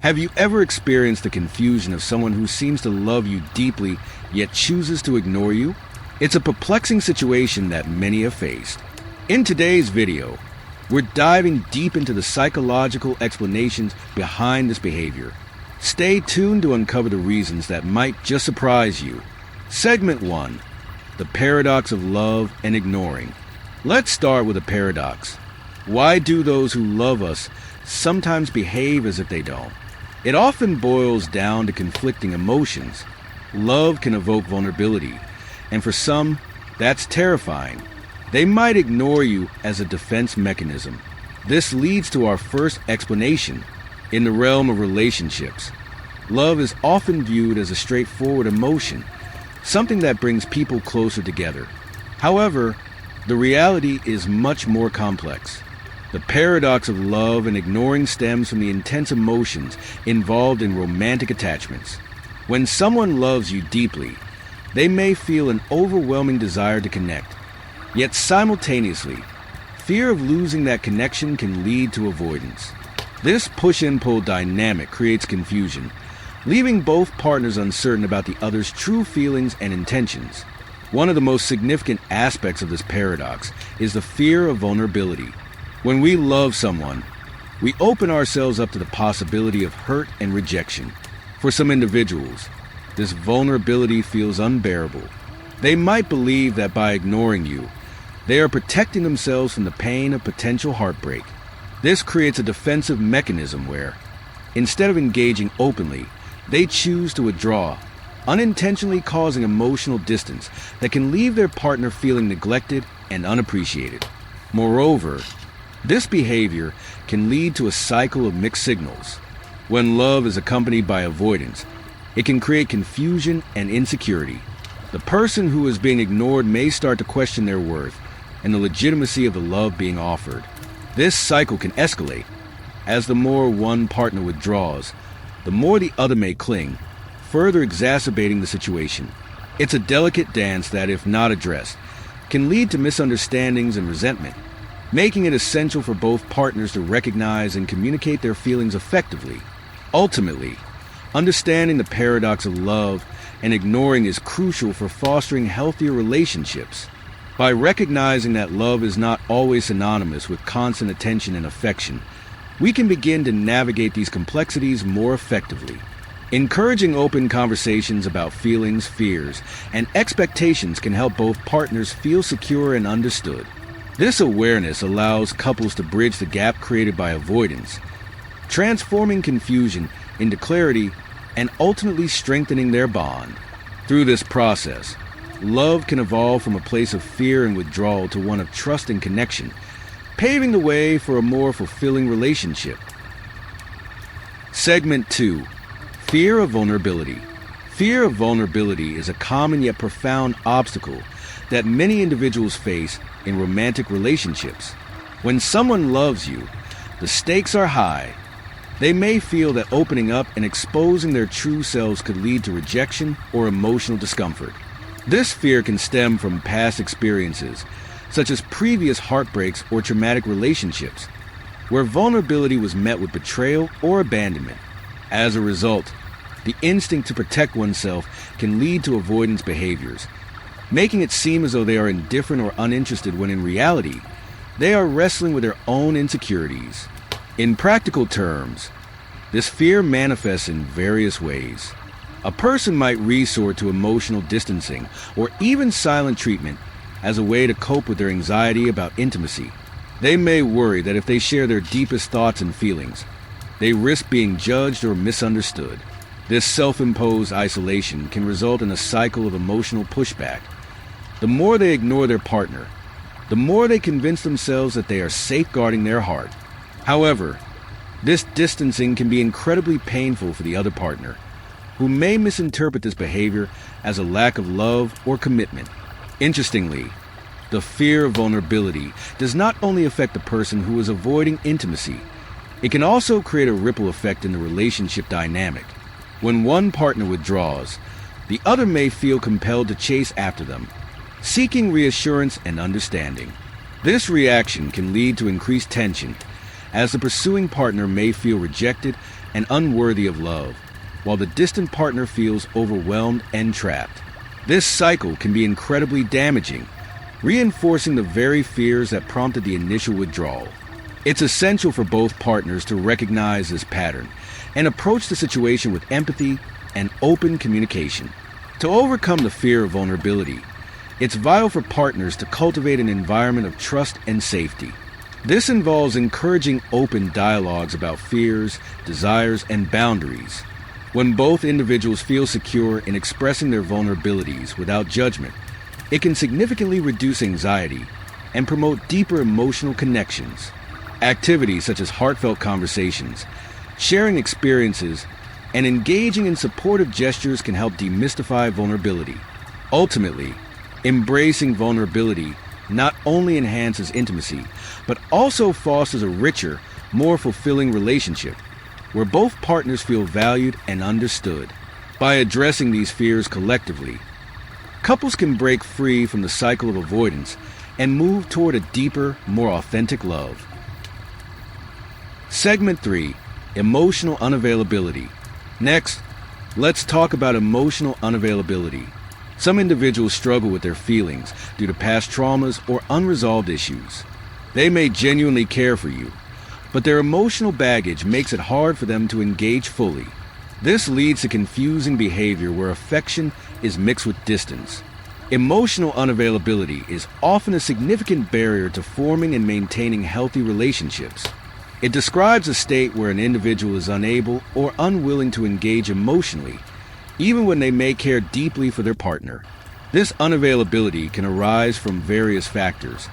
Have you ever experienced the confusion of someone who seems to love you deeply yet chooses to ignore you? It's a perplexing situation that many have faced. In today's video, we're diving deep into the psychological explanations behind this behavior. Stay tuned to uncover the reasons that might just surprise you. Segment 1. The paradox of love and ignoring. Let's start with a paradox. Why do those who love us sometimes behave as if they don't? It often boils down to conflicting emotions. Love can evoke vulnerability, and for some, that's terrifying. They might ignore you as a defense mechanism. This leads to our first explanation. In the realm of relationships, love is often viewed as a straightforward emotion, something that brings people closer together. However, the reality is much more complex. The paradox of love and ignoring stems from the intense emotions involved in romantic attachments. When someone loves you deeply, they may feel an overwhelming desire to connect. Yet simultaneously, fear of losing that connection can lead to avoidance. This push and pull dynamic creates confusion, leaving both partners uncertain about the other's true feelings and intentions. One of the most significant aspects of this paradox is the fear of vulnerability. When we love someone, we open ourselves up to the possibility of hurt and rejection. For some individuals, this vulnerability feels unbearable. They might believe that by ignoring you, they are protecting themselves from the pain of potential heartbreak. This creates a defensive mechanism where, instead of engaging openly, they choose to withdraw, unintentionally causing emotional distance that can leave their partner feeling neglected and unappreciated. Moreover, this behavior can lead to a cycle of mixed signals. When love is accompanied by avoidance, it can create confusion and insecurity. The person who is being ignored may start to question their worth and the legitimacy of the love being offered. This cycle can escalate. As the more one partner withdraws, the more the other may cling, further exacerbating the situation. It's a delicate dance that, if not addressed, can lead to misunderstandings and resentment, making it essential for both partners to recognize and communicate their feelings effectively. Ultimately, understanding the paradox of love and ignoring is crucial for fostering healthier relationships. By recognizing that love is not always synonymous with constant attention and affection, we can begin to navigate these complexities more effectively. Encouraging open conversations about feelings, fears, and expectations can help both partners feel secure and understood. This awareness allows couples to bridge the gap created by avoidance, transforming confusion into clarity and ultimately strengthening their bond. Through this process, love can evolve from a place of fear and withdrawal to one of trust and connection, paving the way for a more fulfilling relationship. Segment 2. Fear of vulnerability. Fear of vulnerability is a common yet profound obstacle that many individuals face in romantic relationships. When someone loves you, the stakes are high. They may feel that opening up and exposing their true selves could lead to rejection or emotional discomfort. This fear can stem from past experiences, such as previous heartbreaks or traumatic relationships, where vulnerability was met with betrayal or abandonment. As a result, the instinct to protect oneself can lead to avoidance behaviors, making it seem as though they are indifferent or uninterested when in reality, they are wrestling with their own insecurities. In practical terms, this fear manifests in various ways. A person might resort to emotional distancing or even silent treatment as a way to cope with their anxiety about intimacy. They may worry that if they share their deepest thoughts and feelings, they risk being judged or misunderstood. This self-imposed isolation can result in a cycle of emotional pushback. The more they ignore their partner, the more they convince themselves that they are safeguarding their heart. However, this distancing can be incredibly painful for the other partner, who may misinterpret this behavior as a lack of love or commitment. Interestingly, the fear of vulnerability does not only affect the person who is avoiding intimacy, it can also create a ripple effect in the relationship dynamic. When one partner withdraws, the other may feel compelled to chase after them, seeking reassurance and understanding. This reaction can lead to increased tension, as the pursuing partner may feel rejected and unworthy of love, while the distant partner feels overwhelmed and trapped. This cycle can be incredibly damaging, reinforcing the very fears that prompted the initial withdrawal. It's essential for both partners to recognize this pattern and approach the situation with empathy and open communication. To overcome the fear of vulnerability, it's vital for partners to cultivate an environment of trust and safety. This involves encouraging open dialogues about fears, desires, and boundaries. When both individuals feel secure in expressing their vulnerabilities without judgment, it can significantly reduce anxiety and promote deeper emotional connections. Activities such as heartfelt conversations, sharing experiences, and engaging in supportive gestures can help demystify vulnerability. Ultimately, embracing vulnerability not only enhances intimacy, but also fosters a richer, more fulfilling relationship where both partners feel valued and understood. By addressing these fears collectively, couples can break free from the cycle of avoidance and move toward a deeper, more authentic love. Segment 3. Emotional unavailability. Next, let's talk about emotional unavailability. Some individuals struggle with their feelings due to past traumas or unresolved issues. They may genuinely care for you, but their emotional baggage makes it hard for them to engage fully. This leads to confusing behavior where affection is mixed with distance. Emotional unavailability is often a significant barrier to forming and maintaining healthy relationships. It describes a state where an individual is unable or unwilling to engage emotionally, even when they may care deeply for their partner. This unavailability can arise from various factors,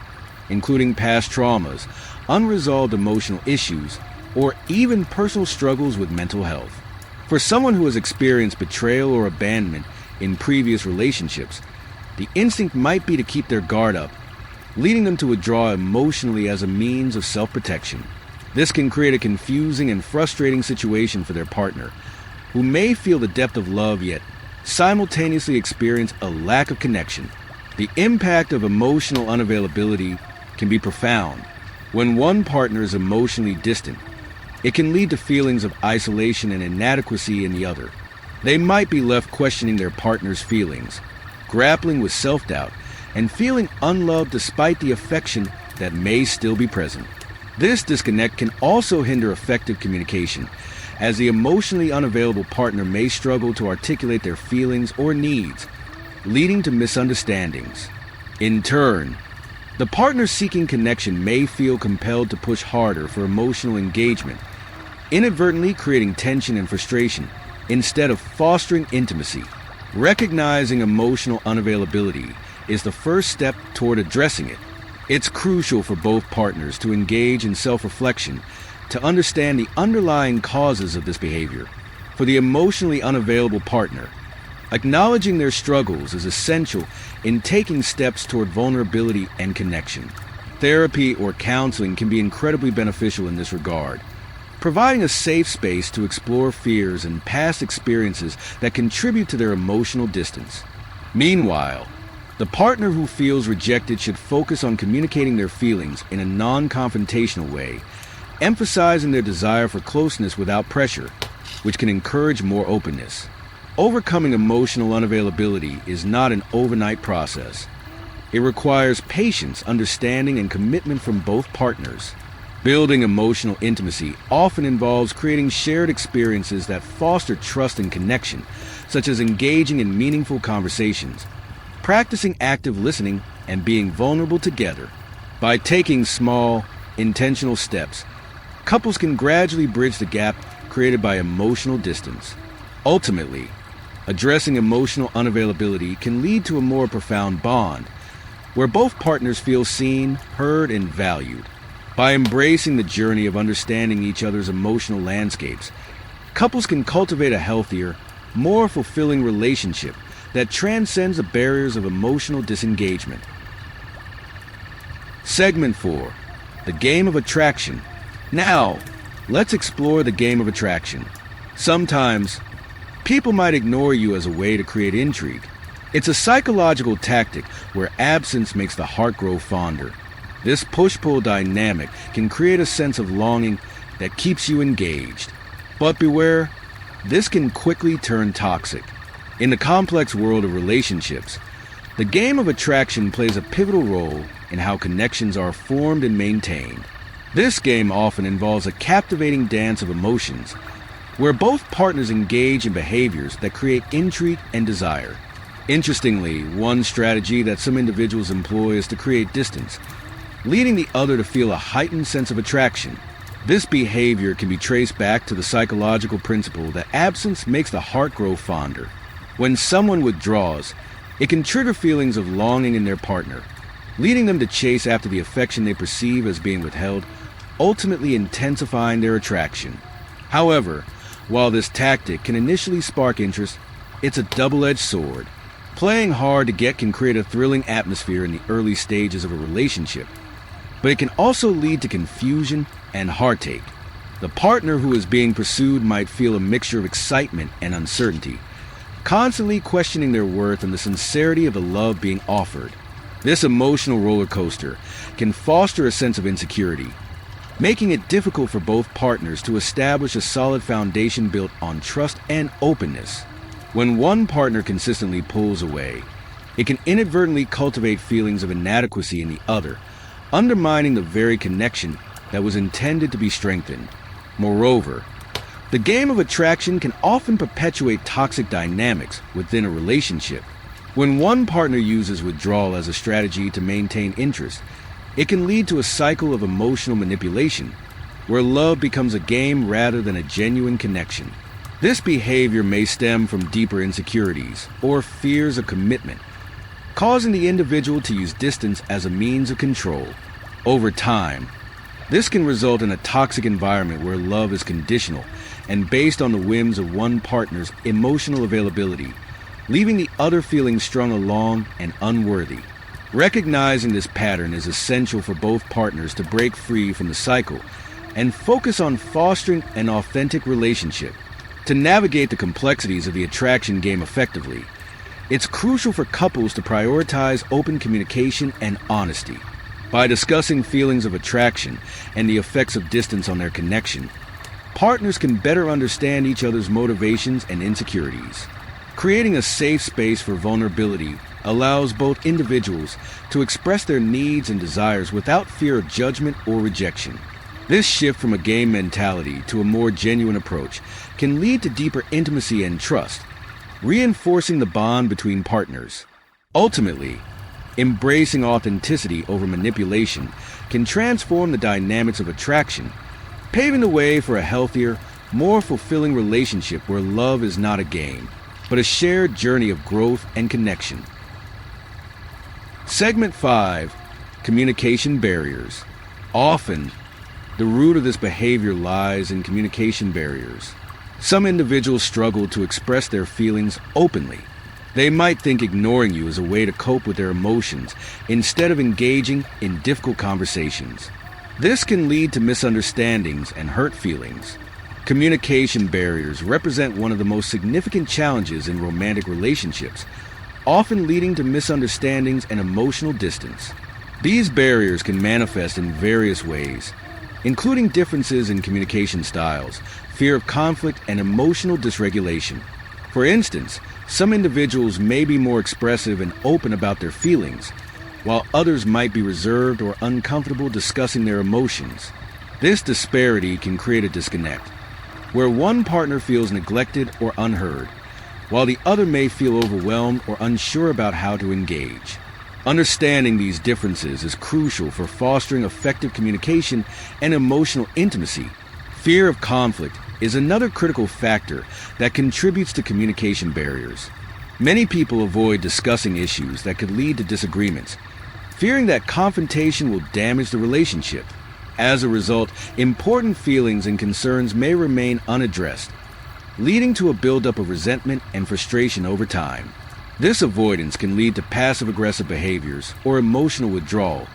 including past traumas, unresolved emotional issues, or even personal struggles with mental health. For someone who has experienced betrayal or abandonment in previous relationships, the instinct might be to keep their guard up, leading them to withdraw emotionally as a means of self-protection. This can create a confusing and frustrating situation for their partner, who may feel the depth of love yet simultaneously experience a lack of connection. The impact of emotional unavailability can be profound. When one partner is emotionally distant, it can lead to feelings of isolation and inadequacy in the other. They might be left questioning their partner's feelings, grappling with self-doubt, and feeling unloved despite the affection that may still be present. This disconnect can also hinder effective communication, as the emotionally unavailable partner may struggle to articulate their feelings or needs, leading to misunderstandings. In turn, the partner seeking connection may feel compelled to push harder for emotional engagement, inadvertently creating tension and frustration instead of fostering intimacy. Recognizing emotional unavailability is the first step toward addressing it. It's crucial for both partners to engage in self-reflection to understand the underlying causes of this behavior. For the emotionally unavailable partner, acknowledging their struggles is essential in taking steps toward vulnerability and connection. Therapy or counseling can be incredibly beneficial in this regard, providing a safe space to explore fears and past experiences that contribute to their emotional distance. Meanwhile, the partner who feels rejected should focus on communicating their feelings in a non-confrontational way, emphasizing their desire for closeness without pressure, which can encourage more openness. Overcoming emotional unavailability is not an overnight process. It requires patience, understanding, and commitment from both partners. Building emotional intimacy often involves creating shared experiences that foster trust and connection, such as engaging in meaningful conversations, practicing active listening, and being vulnerable together. By taking small, intentional steps, couples can gradually bridge the gap created by emotional distance. Ultimately, addressing emotional unavailability can lead to a more profound bond, where both partners feel seen, heard, and valued. By embracing the journey of understanding each other's emotional landscapes, couples can cultivate a healthier, more fulfilling relationship that transcends the barriers of emotional disengagement. Segment 4. The game of attraction. Now, let's explore the game of attraction. Sometimes, people might ignore you as a way to create intrigue. It's a psychological tactic where absence makes the heart grow fonder. This push-pull dynamic can create a sense of longing that keeps you engaged. But beware, this can quickly turn toxic. In the complex world of relationships, the game of attraction plays a pivotal role in how connections are formed and maintained. This game often involves a captivating dance of emotions, where both partners engage in behaviors that create intrigue and desire. Interestingly, one strategy that some individuals employ is to create distance, leading the other to feel a heightened sense of attraction. This behavior can be traced back to the psychological principle that absence makes the heart grow fonder. When someone withdraws, it can trigger feelings of longing in their partner, leading them to chase after the affection they perceive as being withheld, ultimately intensifying their attraction. However, while this tactic can initially spark interest, it's a double-edged sword. Playing hard to get can create a thrilling atmosphere in the early stages of a relationship, but it can also lead to confusion and heartache. The partner who is being pursued might feel a mixture of excitement and uncertainty, constantly questioning their worth and the sincerity of the love being offered. This emotional roller coaster can foster a sense of insecurity, making it difficult for both partners to establish a solid foundation built on trust and openness. When one partner consistently pulls away, it can inadvertently cultivate feelings of inadequacy in the other, undermining the very connection that was intended to be strengthened. Moreover, the game of attraction can often perpetuate toxic dynamics within a relationship. When one partner uses withdrawal as a strategy to maintain interest, it can lead to a cycle of emotional manipulation, where love becomes a game rather than a genuine connection. This behavior may stem from deeper insecurities or fears of commitment, causing the individual to use distance as a means of control. Over time, this can result in a toxic environment where love is conditional and based on the whims of one partner's emotional availability, leaving the other feeling strung along and unworthy. Recognizing this pattern is essential for both partners to break free from the cycle and focus on fostering an authentic relationship. To navigate the complexities of the attraction game effectively, it's crucial for couples to prioritize open communication and honesty. By discussing feelings of attraction and the effects of distance on their connection, partners can better understand each other's motivations and insecurities. Creating a safe space for vulnerability allows both individuals to express their needs and desires without fear of judgment or rejection. This shift from a game mentality to a more genuine approach can lead to deeper intimacy and trust, reinforcing the bond between partners. Ultimately, embracing authenticity over manipulation can transform the dynamics of attraction, paving the way for a healthier, more fulfilling relationship where love is not a game, but a shared journey of growth and connection. Segment 5. Communication barriers. Often, the root of this behavior lies in communication barriers. Some individuals struggle to express their feelings openly. They might think ignoring you is a way to cope with their emotions instead of engaging in difficult conversations. This can lead to misunderstandings and hurt feelings. Communication barriers represent one of the most significant challenges in romantic relationships, often leading to misunderstandings and emotional distance. These barriers can manifest in various ways, including differences in communication styles, fear of conflict, and emotional dysregulation. For instance, some individuals may be more expressive and open about their feelings, while others might be reserved or uncomfortable discussing their emotions. This disparity can create a disconnect, where one partner feels neglected or unheard, while the other may feel overwhelmed or unsure about how to engage. Understanding these differences is crucial for fostering effective communication and emotional intimacy. Fear of conflict is another critical factor that contributes to communication barriers. Many people avoid discussing issues that could lead to disagreements, fearing that confrontation will damage the relationship. As a result, important feelings and concerns may remain unaddressed, leading to a buildup of resentment and frustration over time. This avoidance can lead to passive-aggressive behaviors or emotional withdrawal,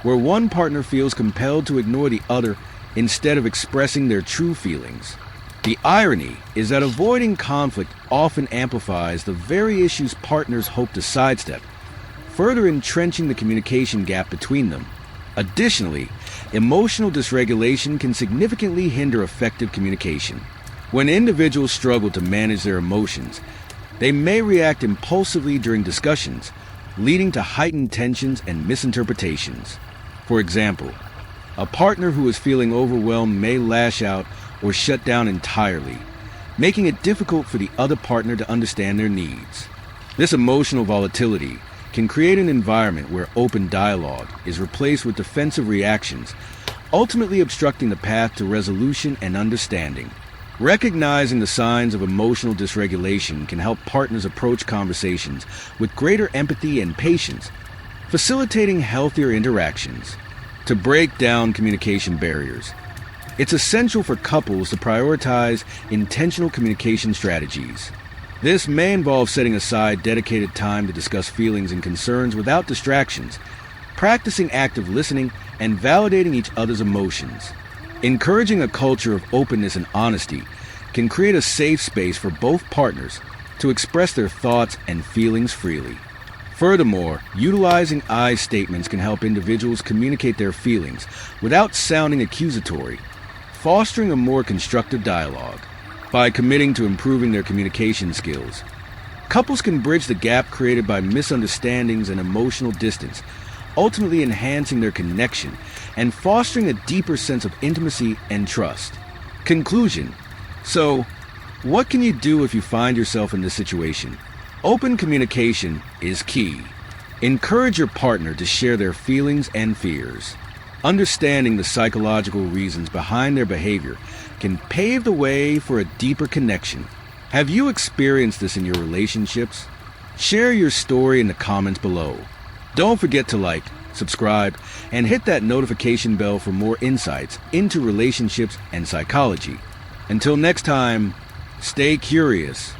where one partner feels compelled to ignore the other instead of expressing their true feelings. The irony is that avoiding conflict often amplifies the very issues partners hope to sidestep, further entrenching the communication gap between them. Additionally, emotional dysregulation can significantly hinder effective communication. When individuals struggle to manage their emotions, they may react impulsively during discussions, leading to heightened tensions and misinterpretations. For example, a partner who is feeling overwhelmed may lash out or shut down entirely, making it difficult for the other partner to understand their needs. This emotional volatility can create an environment where open dialogue is replaced with defensive reactions, ultimately obstructing the path to resolution and understanding. Recognizing the signs of emotional dysregulation can help partners approach conversations with greater empathy and patience, facilitating healthier interactions. To break down communication barriers, it's essential for couples to prioritize intentional communication strategies. This may involve setting aside dedicated time to discuss feelings and concerns without distractions, practicing active listening, and validating each other's emotions. Encouraging a culture of openness and honesty can create a safe space for both partners to express their thoughts and feelings freely. Furthermore, utilizing I statements can help individuals communicate their feelings without sounding accusatory, fostering a more constructive dialogue. By committing to improving their communication skills, couples can bridge the gap created by misunderstandings and emotional distance, ultimately enhancing their connection and fostering a deeper sense of intimacy and trust. Conclusion. So, what can you do if you find yourself in this situation? Open communication is key. Encourage your partner to share their feelings and fears. Understanding the psychological reasons behind their behavior can pave the way for a deeper connection. Have you experienced this in your relationships? Share your story in the comments below. Don't forget to like, subscribe, and hit that notification bell for more insights into relationships and psychology. Until next time, stay curious.